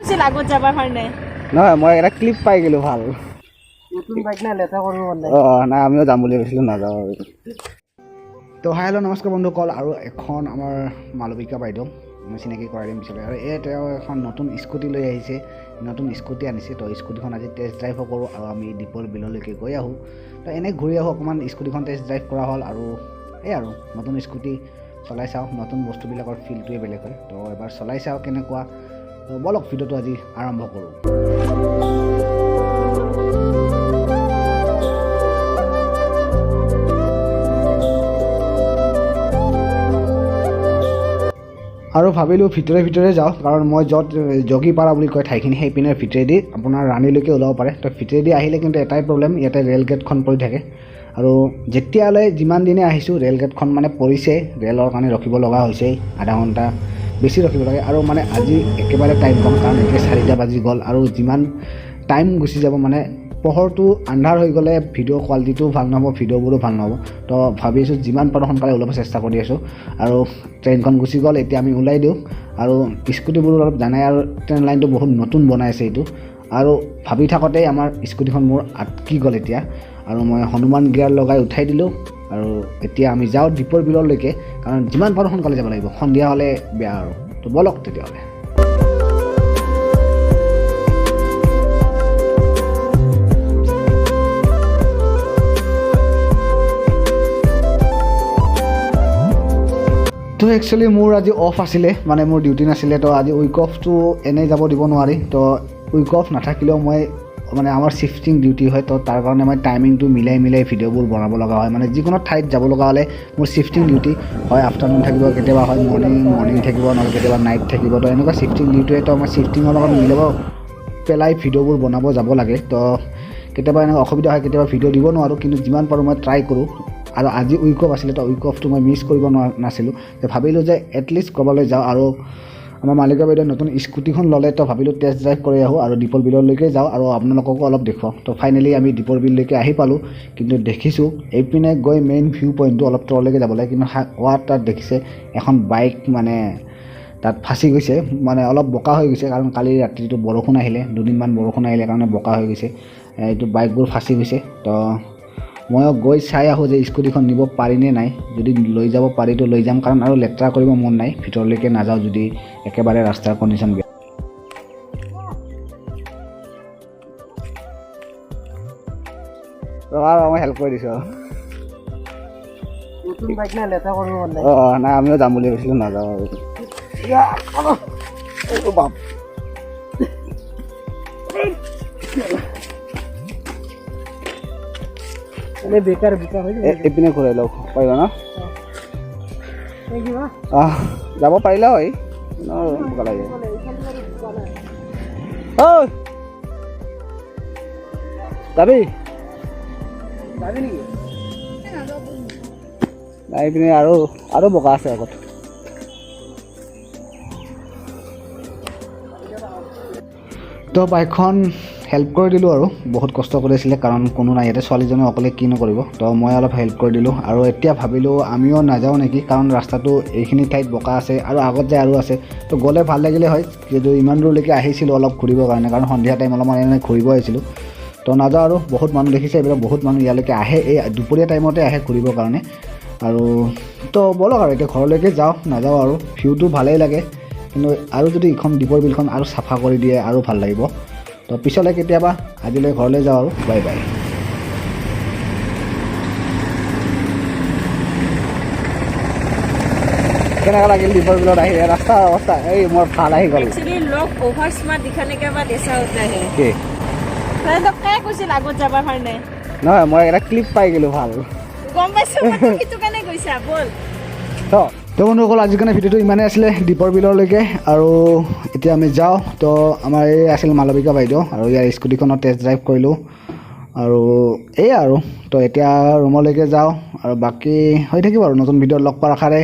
কৈছিল আগত যাবৰ কাৰণে নহয় মই এটা ক্লিপ পাই গ'লো ভাল নতুন বাইক না লেটা কৰিব মন নাই নাই আমিও যাম বুলি কৈছিলোঁ নাযাওঁ আৰু তো হাই হেল্ল' নমস্কাৰ বন্ধুসকল আৰু এখন আমাৰ মালবিকা বাইদেউ মই চিনাকি কৰাই দিম পিছলৈ আৰু তেওঁ এখন নতুন স্কুটি লৈ আহিছে নতুন স্কুটি আনিছে তো স্কুটিখন আজি টেষ্ট ড্ৰাইভো কৰোঁ আৰু আমি দীপৰ বিললৈকে গৈ আহোঁ তো এনেই ঘূৰি আহোঁ অকণমান স্কুটিখন টেষ্ট ড্ৰাইভ কৰা হ'ল আৰু এই আৰু নতুন স্কুটি চলাই চাওঁ নতুন বস্তুবিলাকৰ ফিলটোৱে বেলেগ হয় তো এবাৰ চলাই চাওঁ কেনেকুৱা তো বলক ভিডিঅ'টো আজি আৰম্ভ কৰোঁ আৰু ভাবিলোঁ ভিতৰে যাওঁ কাৰণ মই য'ত জগীপাৰা বুলি কয় ঠাইখিনি সেইপিনে ভিতৰেদি আপোনাৰ ৰাণীলৈকে ওলাব পাৰে তো ভিতৰেদি আহিলে কিন্তু এটাই প্ৰব্লেম ইয়াতে ৰেল গেটখন পৰি থাকে আৰু যেতিয়ালৈ যিমান দিনে আহিছোঁ ৰেল গেটখন মানে পৰিছে ৰেলৰ কাৰণে ৰখিব লগা হৈছে আধা ঘণ্টা বেছি ৰখিব লাগে আৰু মানে আজি একেবাৰে টাইম কম কাৰণ এতিয়া 4টা বাজি গ'ল আৰু যিমান টাইম গুচি যাব মানে পোহৰটো আন্ধাৰ হৈ গ'লে ভিডিঅ' কোৱালিটিটো ভাল নহ'ব ভিডিঅ'বোৰো ভাল নহ'ব তো ভাবি আছোঁ যিমান পাৰোঁ সোনকালে ওলাব চেষ্টা কৰি আছোঁ আৰু ট্ৰেইনখন গুচি গ'ল এতিয়া আমি ওলাই দিওঁ আৰু স্কুটিবোৰ অলপ জানাই আৰু ট্ৰেইন লাইনটো বহুত নতুন বনাইছে এইটো আৰু ভাবি থাকোঁতেই আমাৰ স্কুটিখন মোৰ আটকি গ'ল এতিয়া আৰু মই হনুমান গিয়াৰ লগাই উঠাই দিলোঁ আৰু এতিয়া আমি যাওঁ দীপৰ বিললৈকে কাৰণ যিমান পাৰোঁ সোনকালে যাব লাগিব সন্ধিয়া হ'লে বেয়া আৰু তো বলক তেতিয়াহ'লে তো একচুৱেলি মোৰ আজি অফ আছিলে মানে মোৰ ডিউটি নাছিলে তো আজি উইক অফটো এনেই যাব দিব নোৱাৰি তো উইক অফ নাথাকিলেও মই মানে আমাৰ শ্বিফটিং ডিউটি হয় তো তাৰ কাৰণে মই টাইমিংটো মিলাই ভিডিঅ'বোৰ বনাব লগা হয় মানে যিকোনো ঠাইত যাব লগা হ'লে মোৰ শ্বিফটিং ডিউটি হয় আফটাৰনুন থাকিব কেতিয়াবা হয় মৰ্ণিং থাকিব নহ'লে কেতিয়াবা নাইট থাকিব তো এনেকুৱা শ্বিফটিং ডিউটিয়ে তো আমাৰ শ্বিফটিঙৰ লগত মিলাব পেলাই ভিডিঅ'বোৰ বনাব যাব লাগে তো কেতিয়াবা এনেকুৱা অসুবিধা হয় কেতিয়াবা ভিডিঅ' দিব নোৱাৰোঁ কিন্তু যিমান পাৰোঁ মই ট্ৰাই কৰোঁ আৰু আজি উইক অফ আছিলে তো উইক অফটো মই মিছ কৰিব নাছিলোঁ যে ভাবিলোঁ যে এটলিষ্ট ক'বলৈ যাওঁ আৰু আমাৰ মালিকা বাইদেউ নতুন স্কুটিখন ল'লে তো ভাবিলোঁ টেষ্ট ড্ৰাইভ কৰি আহোঁ আৰু দীপৰ বিললৈকে যাওঁ আৰু আপোনালোককো অলপ দেখুৱাওঁ তো ফাইনেলি আমি দীপৰ বিললৈকে আহি পালোঁ কিন্তু দেখিছোঁ এইপিনে গৈ মেইন ভিউ পইণ্টটো অলপ তললৈকে যাব লাগে কিন্তু তাত দেখিছে এখন বাইক মানে তাত ফাঁচি গৈছে মানে অলপ বোকা হৈ গৈছে কাৰণ কালি ৰাতিটো বৰষুণ আহিলে দুদিনমান বৰষুণ আহিলে কাৰণে বোকা হৈ গৈছে এইটো বাইকবোৰ ফাঁচি গৈছে তো ময়ো গৈ চাই আহোঁ যে স্কুটিখন নিব পাৰিনে নাই যদি লৈ যাব পাৰিতো লৈ যাম কাৰণ আৰু লেতেৰা কৰিব মন নাই ভিতৰলৈকে নাযাওঁ যদি একেবাৰে ৰাস্তাৰ কণ্ডিশ্যন বেয়া মই হেল্প কৰি দিছোঁ নতুন বাইক না লেটা কৰিব মন নাই নাই আমিও যাম বুলি কৈছিলোঁ নাযাওঁ আৰু বাপ বেকাৰ এইপিনে ঘূৰাই লওক পাৰিবা ন যাব পাৰিলা হয় যাবি নেকি এইপিনে আৰু বোকা আছে আগত তো বাইকখন হেল্প কৰি দিলোঁ আৰু বহুত কষ্ট কৰিছিলে কাৰণ কোনো নাই ইয়াতে ছোৱালীজনী অকলে কি নকৰিব তো মই অলপ হেল্প কৰি দিলোঁ আৰু এতিয়া ভাবিলোঁ আমিও নাযাওঁ নেকি কাৰণ ৰাস্তাটো এইখিনি ঠাইত বোকা আছে আৰু আগত যায় আৰু আছে তো গ'লে ভাল লাগিলে হয় কিন্তু ইমান দূৰলৈকে আহিছিলোঁ অলপ ঘূৰিবৰ কাৰণে কাৰণ সন্ধিয়া টাইম অলপমান এনেই ঘূৰিব আহিছিলোঁ তো নাযাওঁ আৰু বহুত মানুহ দেখিছে এইবিলাক বহুত মানুহ ইয়ালৈকে আহে এই দুপৰীয়া টাইমতে আহে ঘূৰিবৰ কাৰণে আৰু তো বলক আৰু এতিয়া ঘৰলৈকে যাওঁ নাযাওঁ আৰু ভিউটো ভালেই লাগে কিন্তু আৰু যদি এইখন দীপৰ বিলখন আৰু চাফা কৰি দিয়ে আৰু ভাল লাগিব তো পিছলৈ কেতিয়াবা আজিলৈ ঘৰলৈ যাওঁ আৰু বাই বাই কেনেকুৱা লাগিল দীপৰ বিলত আহি ৰাস্তাৰ অৱস্থা এই মোৰ ভাল আহি গ'ল নহয় মই এটা ক্লিপ পাই গ'লোঁ ভাল তো বন্ধুসকল আজিৰ কাৰণে ভিডিঅ'টো ইমানেই আছিলে দীপৰ বিললৈকে আৰু এতিয়া আমি যাওঁ তো আমাৰ এই আছিল মালবিকা বাইদেউ আৰু ইয়াৰ স্কুটিখনত টেষ্ট ড্ৰাইভ কৰিলোঁ আৰু এই আৰু তো এতিয়া ৰুমলৈকে যাওঁ আৰু বাকী হৈ থাকিব আৰু নতুন ভিডিঅ'ত লগ পোৱাৰ আশাৰে